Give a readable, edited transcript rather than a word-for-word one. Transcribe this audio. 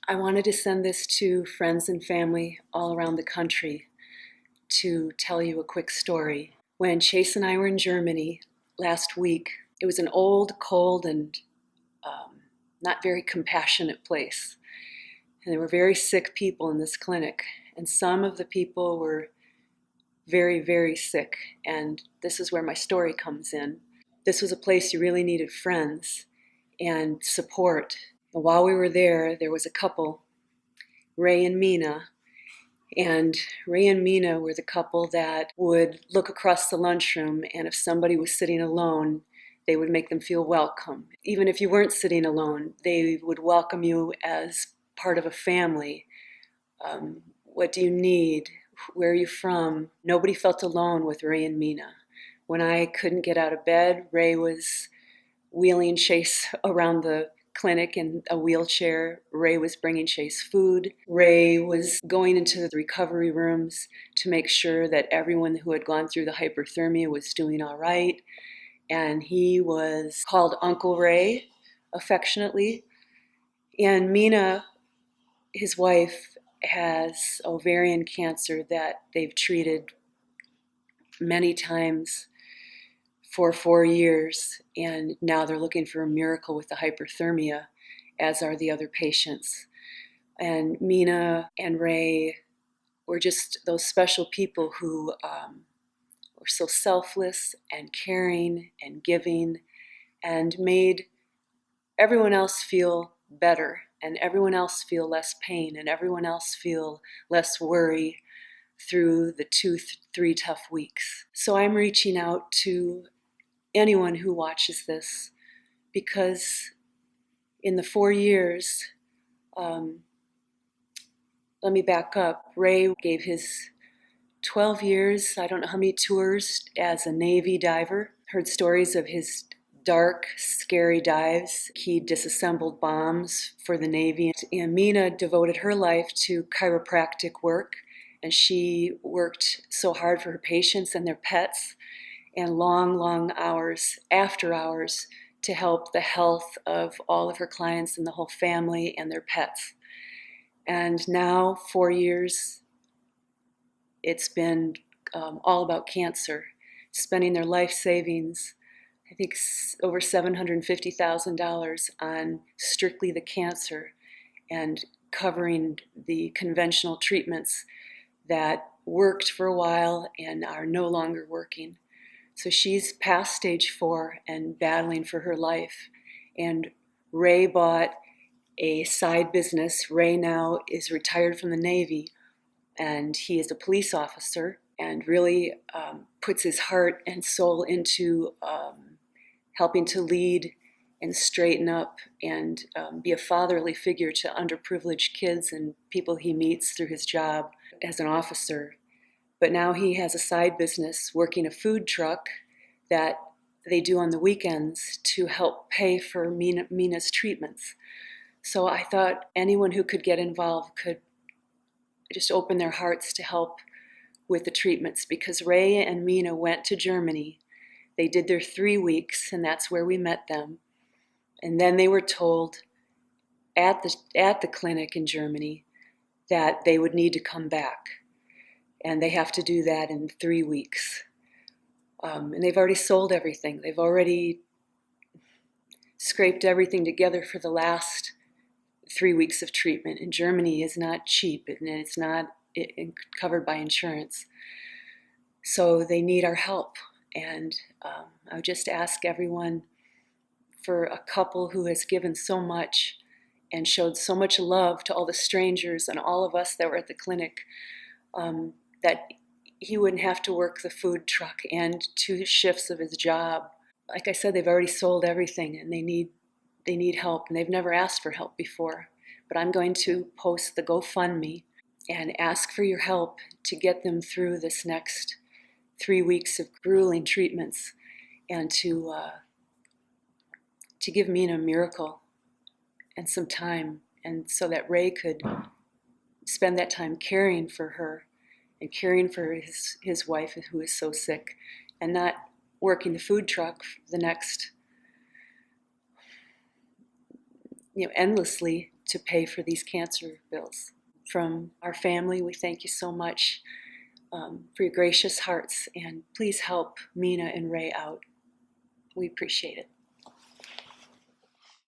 I wanted to send this to friends and family all around the country to tell you a quick story. When Chase and I were in Germany last week, it was an old, cold, and not very compassionate place. And there were very sick people in this clinic. And some of the people were very, very sick. And this is where my story comes in. This was a place you really needed friends and support. And while we were there, there was a couple, Ray and Mina. And Ray and Mina were the couple that would look across the lunchroom, and if somebody was sitting alone, they would make them feel welcome. Even if you weren't sitting alone, they would welcome you as part of a family. What do you need? Where are you from? Nobody felt alone with Ray and Mina. When I couldn't get out of bed, Ray was wheeling Chase around the clinic in a wheelchair. Ray was bringing Chase food. Ray was going into the recovery rooms to make sure that everyone who had gone through the hyperthermia was doing all right. And he was called Uncle Ray, affectionately. And Mina, his wife, has ovarian cancer that they've treated many times for 4 years, and now they're looking for a miracle with the hyperthermia, as are the other patients. And Mina and Ray were just those special people who were so selfless and caring and giving and made everyone else feel better and everyone else feel less pain and everyone else feel less worry through the 2-3 tough weeks. So I'm reaching out to anyone who watches this, because in the 4 years, let me back up. Ray gave his 12 years, I don't know how many tours as a Navy diver. Heard stories of his dark, scary dives. He disassembled bombs for the Navy. And Mina devoted her life to chiropractic work, and she worked so hard for her patients and their pets, and long, long hours, after hours, to help the health of all of her clients and the whole family and their pets. And now, 4 years, it's been all about cancer, spending their life savings, I think over $750,000 on strictly the cancer and covering the conventional treatments that worked for a while and are no longer working. So she's past stage 4 and battling for her life. And Ray bought a side business. Ray now is retired from the Navy, and he is a police officer and really puts his heart and soul into helping to lead and straighten up and be a fatherly figure to underprivileged kids and people he meets through his job as an officer. But now he has a side business working a food truck that they do on the weekends to help pay for Mina's treatments. So I thought anyone who could get involved could just open their hearts to help with the treatments, because Ray and Mina went to Germany. They did their 3 weeks, and that's where we met them. And then they were told at the clinic in Germany that they would need to come back. And they have to do that in 3 weeks. And they've already sold everything. They've already scraped everything together for the last 3 weeks of treatment. And Germany is not cheap, and it's not covered by insurance. So they need our help. And I would just ask everyone, for a couple who has given so much and showed so much love to all the strangers and all of us that were at the clinic, that he wouldn't have to work the food truck and 2 shifts of his job. Like I said, they've already sold everything, and they need help, and they've never asked for help before. But I'm going to post the GoFundMe and ask for your help to get them through this next 3 weeks of grueling treatments, and to give Mina a miracle and some time, and so that Ray could spend that time caring for her and caring for his wife who is so sick, and not working the food truck the next, endlessly to pay for these cancer bills. From our family, we thank you so much for your gracious hearts, and please help Mina and Ray out. We appreciate it.